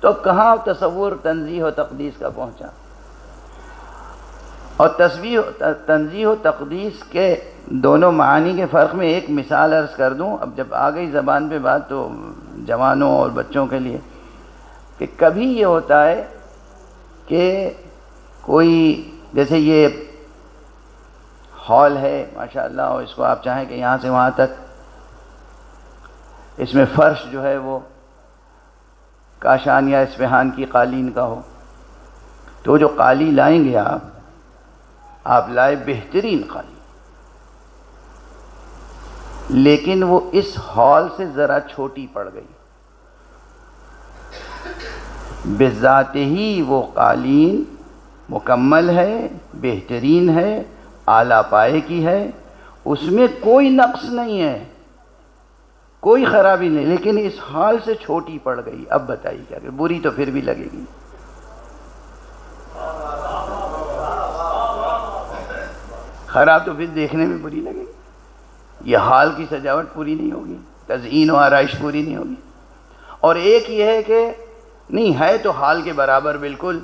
تو کہاں تصور تنزیہ و تقدیس کا پہنچا؟ اور تنزیہ و تقدیس کے دونوں معانی کے فرق میں ایک مثال عرض کر دوں۔ اب جب آ گئی زبان پہ بات تو جوانوں اور بچوں کے لیے، کہ کبھی یہ ہوتا ہے کہ کوئی، جیسے یہ ہال ہے ماشاءاللہ، اور اس کو آپ چاہیں کہ یہاں سے وہاں تک اس میں فرش جو ہے وہ کاشان یا اصفہان کی قالین کا ہو، تو جو قالی لائیں گے آپ لائے بہترین قالی، لیکن وہ اس ہال سے ذرا چھوٹی پڑ گئی، بذات ہی وہ قالین مکمل ہے، بہترین ہے، اعلیٰ پائے کی ہے، اس میں کوئی نقص نہیں ہے، کوئی خرابی نہیں، لیکن اس حال سے چھوٹی پڑ گئی۔ اب بتائیے کیا کہ بری تو پھر بھی لگے گی، خراب تو پھر دیکھنے میں بری لگے گی۔ یہ حال کی سجاوٹ پوری نہیں ہوگی، تزئین و آرائش پوری نہیں ہوگی۔ اور ایک یہ ہے کہ نہیں ہے تو حال کے برابر بالکل،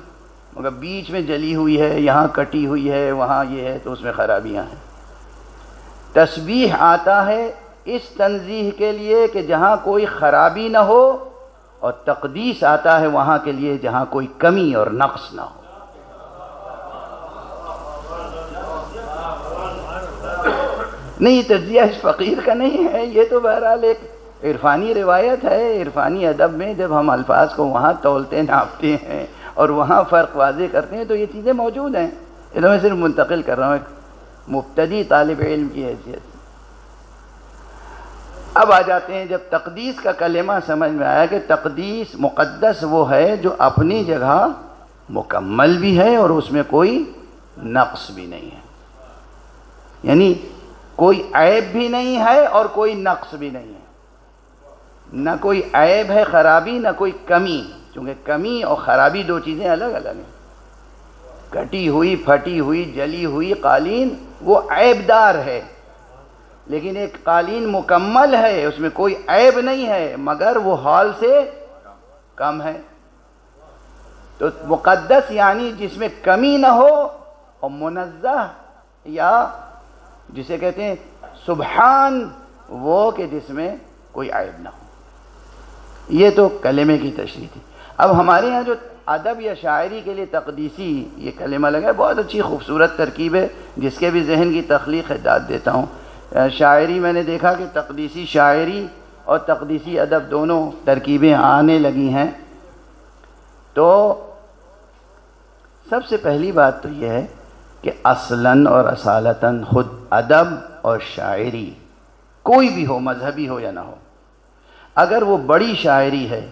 مگر بیچ میں جلی ہوئی ہے، یہاں کٹی ہوئی ہے، وہاں یہ ہے، تو اس میں خرابیاں ہیں۔ تسبیح آتا ہے اس تنزیہ کے لیے کہ جہاں کوئی خرابی نہ ہو، اور تقدیس آتا ہے وہاں کے لیے جہاں کوئی کمی اور نقص نہ ہو۔ نہیں، تجزیہ اس فقیر کا نہیں ہے، یہ تو بہرحال ایک عرفانی روایت ہے۔ عرفانی ادب میں جب ہم الفاظ کو وہاں تولتے ناپتے ہیں اور وہاں فرق واضح کرتے ہیں تو یہ چیزیں موجود ہیں، یہ تو میں صرف منتقل کر رہا ہوں ایک مبتدی طالب علم کی حیثیت۔ اب آ جاتے ہیں، جب تقدیس کا کلمہ سمجھ میں آیا کہ تقدیس مقدس وہ ہے جو اپنی جگہ مکمل بھی ہے اور اس میں کوئی نقص بھی نہیں ہے، یعنی کوئی عیب بھی نہیں ہے اور کوئی نقص بھی نہیں ہے، نہ کوئی عیب ہے خرابی، نہ کوئی کمی، چونکہ کمی اور خرابی دو چیزیں الگ الگ ہیں۔ کٹی ہوئی، پھٹی ہوئی، جلی ہوئی قالین وہ عیب دار ہے، لیکن ایک قالین مکمل ہے، اس میں کوئی عیب نہیں ہے مگر وہ حال سے کم ہے۔ تو مقدس یعنی جس میں کمی نہ ہو، اور منزہ یا جسے کہتے ہیں سبحان وہ کہ جس میں کوئی عیب نہ ہو۔ یہ تو کلمے کی تشریح تھی۔ اب ہمارے یہاں جو ادب یا شاعری کے لیے تقدیسی یہ کلمہ لگا ہے، بہت اچھی خوبصورت ترکیب ہے، جس کے بھی ذہن کی تخلیق داد دیتا ہوں۔ شاعری میں نے دیکھا کہ تقدیسی شاعری اور تقدیسی ادب دونوں ترکیبیں آنے لگی ہیں۔ تو سب سے پہلی بات تو یہ ہے کہ اصلاً اور اصالتاً خود ادب اور شاعری کوئی بھی ہو، مذہبی ہو یا نہ ہو، اگر وہ بڑی شاعری ہے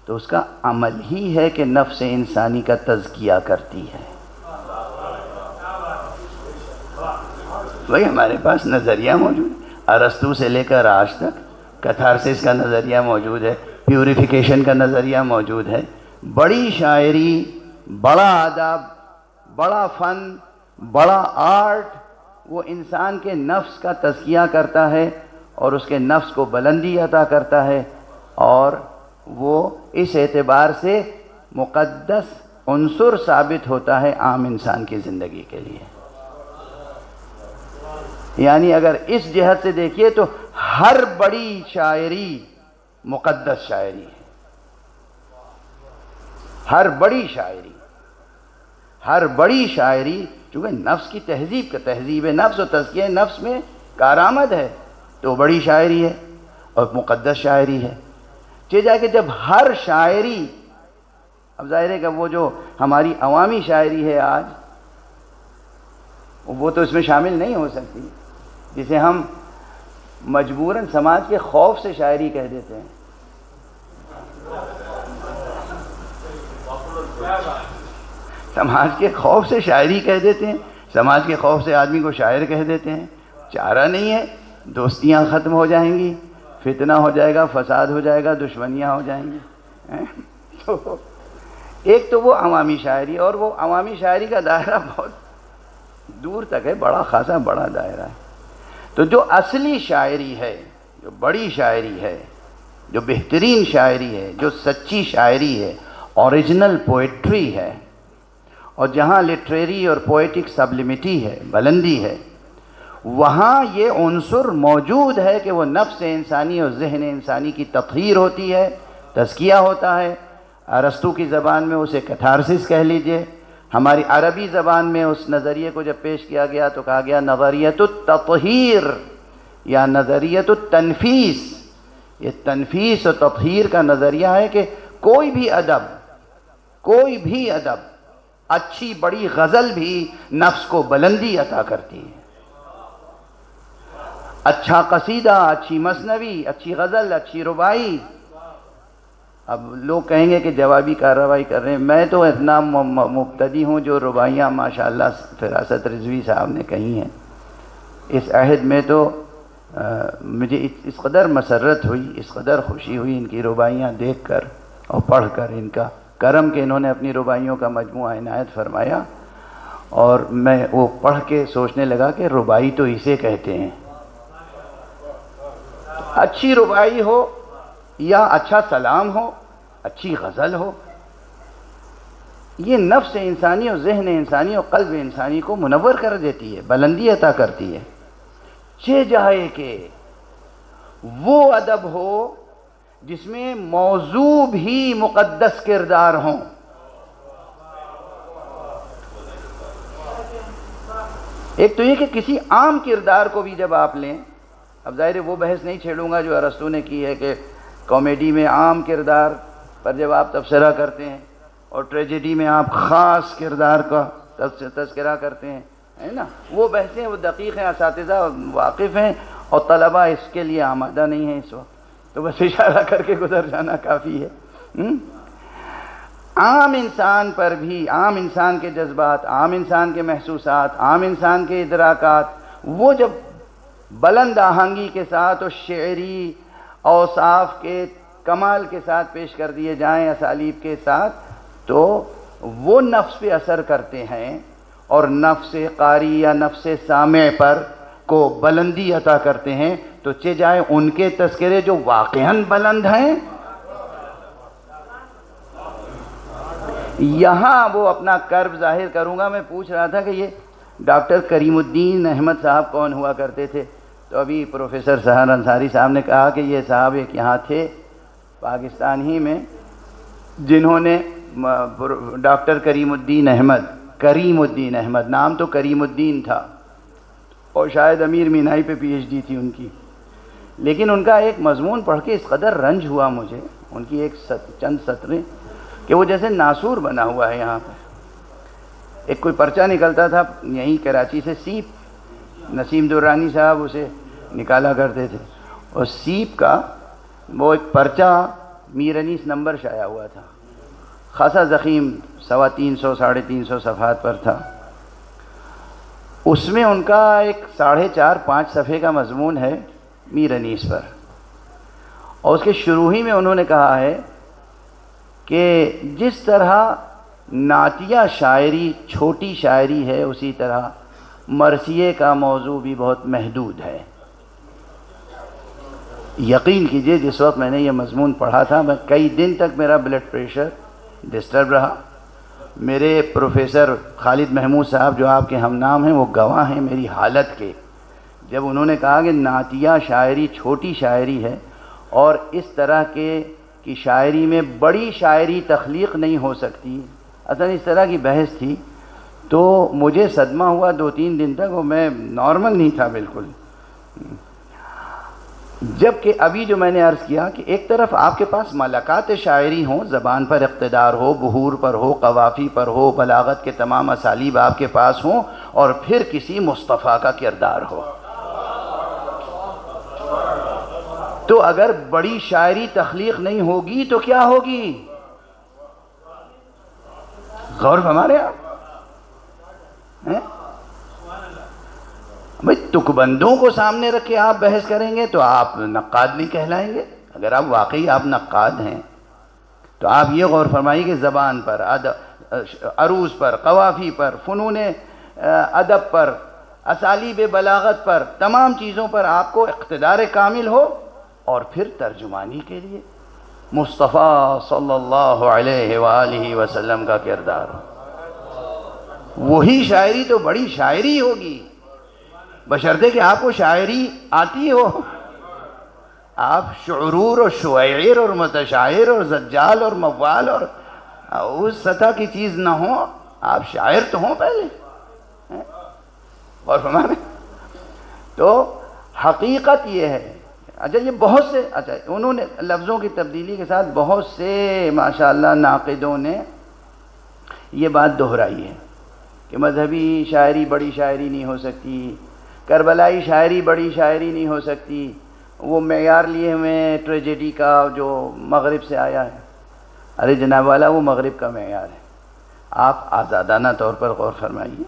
تو اس کا عمل ہی ہے کہ نفس انسانی کا تزکیہ کرتی ہے۔ وہی ہمارے پاس نظریہ موجود ہے۔ ارسطو سے لے کر آج تک کیتھارسس کا نظریہ موجود ہے، پیوریفیکیشن کا نظریہ موجود ہے۔ بڑی شاعری، بڑا ادب، بڑا فن، بڑا آرٹ وہ انسان کے نفس کا تزکیہ کرتا ہے اور اس کے نفس کو بلندی عطا کرتا ہے، اور وہ اس اعتبار سے مقدس عنصر ثابت ہوتا ہے عام انسان کی زندگی کے لیے۔ یعنی اگر اس جہت سے دیکھیے تو ہر بڑی شاعری مقدس شاعری ہے، ہر بڑی شاعری چونکہ نفس کی تہذیب نفس و تزکیہ نفس میں کارآمد ہے تو بڑی شاعری ہے اور مقدس شاعری ہے۔ جا کہ جب ہر شاعری، اب ظاہر ہے کہ وہ جو ہماری عوامی شاعری ہے آج، وہ تو اس میں شامل نہیں ہو سکتی، جسے ہم مجبوراً سماج کے خوف سے شاعری کہہ دیتے ہیں۔ سماج کے خوف سے شاعری کہہ دیتے ہیں، سماج کے خوف سے آدمی کو شاعر کہہ دیتے ہیں۔ چارہ نہیں ہے، دوستیاں ختم ہو جائیں گی، فتنہ ہو جائے گا، فساد ہو جائے گا، دشمنیاں ہو جائیں گی۔ تو ایک تو وہ عوامی شاعری، اور وہ عوامی شاعری کا دائرہ بہت دور تک ہے، بڑا خاصا بڑا دائرہ ہے۔ تو جو اصلی شاعری ہے، جو بڑی شاعری ہے، جو بہترین شاعری ہے، جو سچی شاعری ہے، اوریجنل پوئٹری ہے، اور جہاں لٹریری اور پوئٹک سبلمٹی ہے، بلندی ہے، وہاں یہ عنصر موجود ہے کہ وہ نفس انسانی اور ذہن انسانی کی تطہیر ہوتی ہے، تزکیہ ہوتا ہے۔ ارسطو کی زبان میں اسے کیتھارسس کہہ لیجئے، ہماری عربی زبان میں اس نظریے کو جب پیش کیا گیا تو کہا گیا نظریۃ التطہیر یا نظریۃ التنفیس۔ یہ تنفیس و تطہیر کا نظریہ ہے کہ کوئی بھی ادب، اچھی بڑی غزل بھی نفس کو بلندی عطا کرتی ہے۔ اچھا قصیدہ، اچھی مثنوی، اچھی غزل، اچھی رباعی۔ اب لوگ کہیں گے کہ جوابی کارروائی کر رہے ہیں، میں تو اتنا مبتدی ہوں جو رباعیاں ماشاءاللہ فراست رضوی صاحب نے کہی ہیں۔ اس عہد میں تو مجھے اس قدر مسرت ہوئی، اس قدر خوشی ہوئی ان کی رباعیاں دیکھ کر اور پڑھ کر، ان کا کرم کہ انہوں نے اپنی رباعیوں کا مجموعہ عنایت فرمایا، اور میں وہ پڑھ کے سوچنے لگا کہ رباعی تو اسے کہتے ہیں۔ اچھی رباعی ہو یا اچھا سلام ہو، اچھی غزل ہو، یہ نفس انسانی اور ذہن انسانی اور قلب انسانی کو منور کر دیتی ہے، بلندی عطا کرتی ہے۔ چاہے کہ وہ ادب ہو جس میں موضوع بھی مقدس کردار ہوں۔ ایک تو یہ کہ کسی عام کردار کو بھی جب آپ لیں، اب ظاہر ہے وہ بحث نہیں چھیڑوں گا جو ارسطو نے کی ہے کہ کامیڈی میں عام کردار پر جب آپ تبصرہ کرتے ہیں اور ٹریجڈی میں آپ خاص کردار کا تذکرہ کرتے ہیں، ہے نا، وہ بحثیں وہ دقیق ہیں، اساتذہ واقف ہیں، اور طلبہ اس کے لیے آمادہ نہیں ہیں اس وقت، تو بس اشارہ کر کے گزر جانا کافی ہے۔ عام انسان پر بھی، عام انسان کے جذبات، عام انسان کے محسوسات، عام انسان کے ادراکات، وہ جب بلند آہنگی کے ساتھ اور شعری اوصاف کے کمال کے ساتھ پیش کر دیے جائیں، اسالیب کے ساتھ، تو وہ نفس پہ اثر کرتے ہیں اور نفس قاری یا نفس سامع پر کو بلندی عطا کرتے ہیں۔ تو جائے ان کے تذکرے جو واقعاً بلند ہیں، یہاں وہ اپنا کرب ظاہر کروں گا۔ میں پوچھ رہا تھا کہ یہ ڈاکٹر کریم الدین احمد صاحب کون ہوا کرتے تھے، تو ابھی پروفیسر سحر انصاری صاحب نے کہا کہ یہ صاحب ایک یہاں تھے پاکستان ہی میں جنہوں نے ڈاکٹر کریم الدین احمد، نام تو کریم الدین تھا، اور شاید امیر مینائی پہ پی ایچ ڈی تھی ان کی، لیکن ان کا ایک مضمون پڑھ کے اس قدر رنج ہوا مجھے، ان کی چند سطریں، کہ وہ جیسے ناسور بنا ہوا ہے یہاں پہ۔ ایک کوئی پرچہ نکلتا تھا یہیں کراچی سے، سیپ، نسیم درانی صاحب اسے نکالا کرتے تھے، اور سیپ کا وہ ایک پرچہ میر انیس نمبر شائع ہوا تھا، خاصا ضخیم، 350 350 صفحات پر تھا۔ اس میں ان کا ایک 4.5-5 صفحے کا مضمون ہے میر انیس پر، اور اس کے شروع ہی میں انہوں نے کہا ہے کہ جس طرح نعتیہ شاعری چھوٹی شاعری ہے، اسی طرح مرثیے کا موضوع بھی بہت محدود ہے۔ یقین کیجئے جس وقت میں نے یہ مضمون پڑھا تھا، میں کئی دن تک میرا بلڈ پریشر ڈسٹرب رہا۔ میرے پروفیسر خالد محمود صاحب جو آپ کے ہم نام ہیں، وہ گواہ ہیں میری حالت کے، جب انہوں نے کہا کہ نعتیہ شاعری چھوٹی شاعری ہے اور اس طرح کی شاعری میں بڑی شاعری تخلیق نہیں ہو سکتی، اصلا اس طرح کی بحث تھی، تو مجھے صدمہ ہوا 2-3 دن تک، اور میں نارمل نہیں تھا بالکل۔ جبکہ ابھی جو میں نے عرض کیا کہ ایک طرف آپ کے پاس ملکات شاعری ہوں، زبان پر اقتدار ہو، بحور پر ہو، قوافی پر ہو، بلاغت کے تمام اسالیب آپ کے پاس ہوں، اور پھر کسی مصطفیٰ کا کردار ہو، تو اگر بڑی شاعری تخلیق نہیں ہوگی تو کیا ہوگی؟ غور فرمارے آپ؟ بھئی تکبندوں کو سامنے رکھ کے آپ بحث کریں گے تو آپ نقاد نہیں کہلائیں گے۔ اگر آپ واقعی آپ نقاد ہیں تو آپ یہ غور فرمائیے کہ زبان پر، عروض پر، قوافی پر، فنون ادب پر، اسالیب بلاغت پر، تمام چیزوں پر آپ کو اقتدار کامل ہو، اور پھر ترجمانی کے لیے مصطفیٰ صلی اللہ علیہ وآلہ وسلم کا کردار ہو، وہی شاعری تو بڑی شاعری ہوگی، بشرطے کہ آپ کو شاعری آتی ہو۔ آپ شعرور اور شعیر اور متشاعر اور زجال اور موال اور اس سطح کی چیز نہ ہو، آپ شاعر تو ہوں پہلے، اور فرمانے تو حقیقت یہ ہے۔ اچھا یہ بہت سے، اچھا انہوں نے لفظوں کی تبدیلی کے ساتھ بہت سے ماشاءاللہ ناقدوں نے یہ بات دہرائی ہے کہ مذہبی شاعری بڑی شاعری نہیں ہو سکتی، کربلائی شاعری بڑی شاعری نہیں ہو سکتی، وہ معیار لیے ہوئے ٹریجڈی کا جو مغرب سے آیا ہے۔ ارے جناب والا، وہ مغرب کا معیار ہے۔ آپ آزادانہ طور پر غور فرمائیے،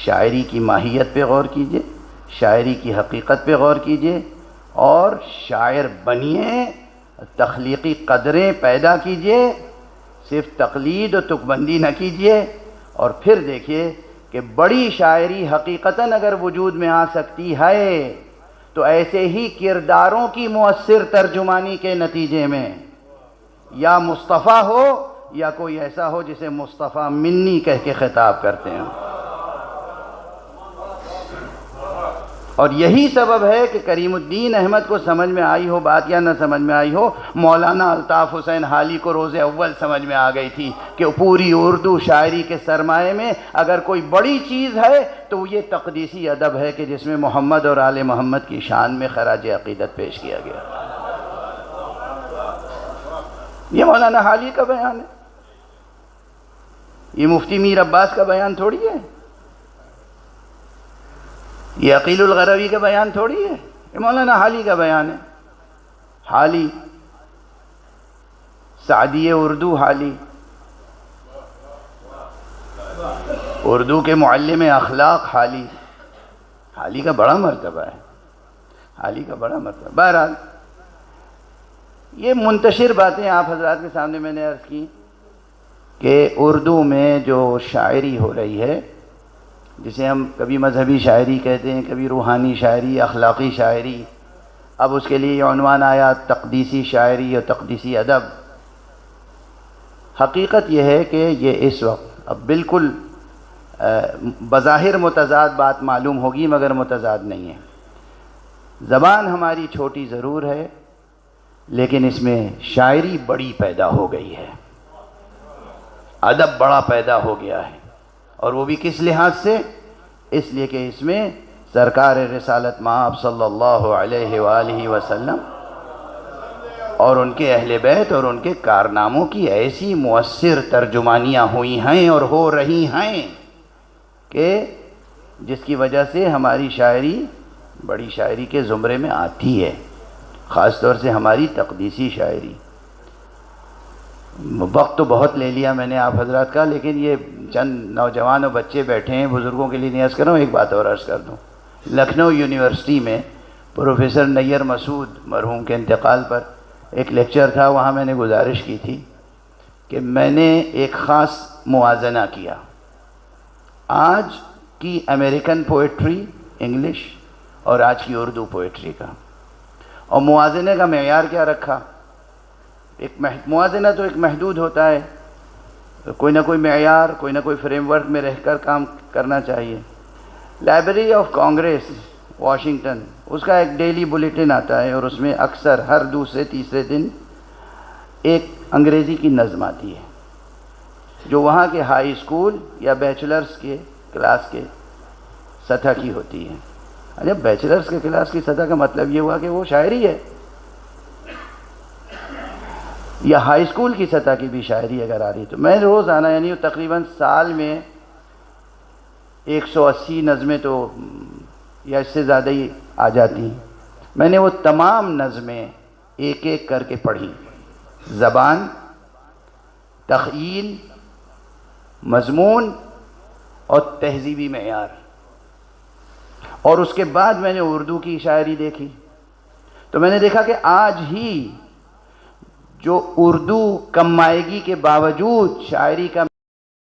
شاعری کی ماہیت پہ غور کیجئے، شاعری کی حقیقت پہ غور کیجئے، اور شاعر بنیے، تخلیقی قدریں پیدا کیجئے، صرف تقلید و تکبندی نہ کیجئے، اور پھر دیکھیے کہ بڑی شاعری حقیقتاً اگر وجود میں آ سکتی ہے تو ایسے ہی کرداروں کی مؤثر ترجمانی کے نتیجے میں یا مصطفیٰ ہو یا کوئی ایسا ہو جسے مصطفیٰ منی کہہ کے خطاب کرتے ہیں۔ اور یہی سبب ہے کہ کریم الدین احمد کو سمجھ میں آئی ہو بات یا نہ سمجھ میں آئی ہو، مولانا الطاف حسین حالی کو روز اول سمجھ میں آ گئی تھی کہ پوری اردو شاعری کے سرمایے میں اگر کوئی بڑی چیز ہے تو یہ تقدیسی ادب ہے کہ جس میں محمد اور آل محمد کی شان میں خراج عقیدت پیش کیا گیا۔ یہ مولانا حالی کا بیان ہے، یہ مفتی میر عباس کا بیان تھوڑی ہے، یہ عقیل الغروی کا بیان تھوڑی ہے، یہ مولانا حالی کا بیان ہے۔ حالی سعدی اردو، حالی اردو کے معلم اخلاق، حالی کا بڑا مرتبہ ہے، حالی کا بڑا مرتبہ۔ بہرحال یہ منتشر باتیں آپ حضرات کے سامنے میں نے عرض کی کہ اردو میں جو شاعری ہو رہی ہے، جسے ہم کبھی مذہبی شاعری کہتے ہیں، کبھی روحانی شاعری، اخلاقی شاعری، اب اس کے لیے یہ عنوان آیا تقدیسی شاعری اور تقدیسی ادب۔ حقیقت یہ ہے کہ یہ اس وقت اب بالکل بظاہر متضاد بات معلوم ہوگی مگر متضاد نہیں ہے۔ زبان ہماری چھوٹی ضرور ہے لیکن اس میں شاعری بڑی پیدا ہو گئی ہے، ادب بڑا پیدا ہو گیا ہے، اور وہ بھی کس لحاظ سے؟ اس لیے کہ اس میں سرکار رسالت مآب صلی اللہ علیہ وآلہ وسلم اور ان کے اہل بیت اور ان کے کارناموں کی ایسی مؤثر ترجمانیاں ہوئی ہیں اور ہو رہی ہیں کہ جس کی وجہ سے ہماری شاعری بڑی شاعری کے زمرے میں آتی ہے، خاص طور سے ہماری تقدیسی شاعری۔ وقت تو بہت لے لیا میں نے آپ حضرات کا، لیکن یہ چند نوجوان اور بچے بیٹھے ہیں، بزرگوں کے لیے نہیں عرض کر رہا ہوں، ایک بات اور عرض کر دوں۔ لکھنؤ یونیورسٹی میں پروفیسر نیر مسعود مرحوم کے انتقال پر ایک لیکچر تھا، وہاں میں نے گزارش کی تھی کہ میں نے ایک خاص موازنہ کیا آج کی امریکن پوئٹری انگلش اور آج کی اردو پوئٹری کا، اور موازنے کا معیار کیا رکھا. موازنہ تو ایک محدود ہوتا ہے، کوئی نہ کوئی معیار، کوئی نہ کوئی فریم ورک میں رہ کر کام کرنا چاہیے. لائبریری آف کانگریس واشنگٹن، اس کا ایک ڈیلی بلیٹن آتا ہے، اور اس میں اکثر ہر دوسرے تیسرے دن ایک انگریزی کی نظم آتی ہے جو وہاں کے ہائی اسکول یا بیچلرز کے کلاس کے سطح کی ہوتی ہے. جب بیچلرز کے کلاس کی سطح کا مطلب یہ ہوا کہ وہ شاعری ہے، یا ہائی اسکول کی سطح کی بھی شاعری اگر آ رہی، تو میں روزانہ یعنی تقریباً سال میں 180 نظمیں تو یا اس سے زیادہ ہی آ جاتی ہیں. میں نے وہ تمام نظمیں ایک ایک کر کے پڑھی، زبان، تخیل، مضمون اور تہذیبی معیار. اور اس کے بعد میں نے اردو کی شاعری دیکھی، تو میں نے دیکھا کہ آج ہی جو اردو کم مائگی کے باوجود شاعری کا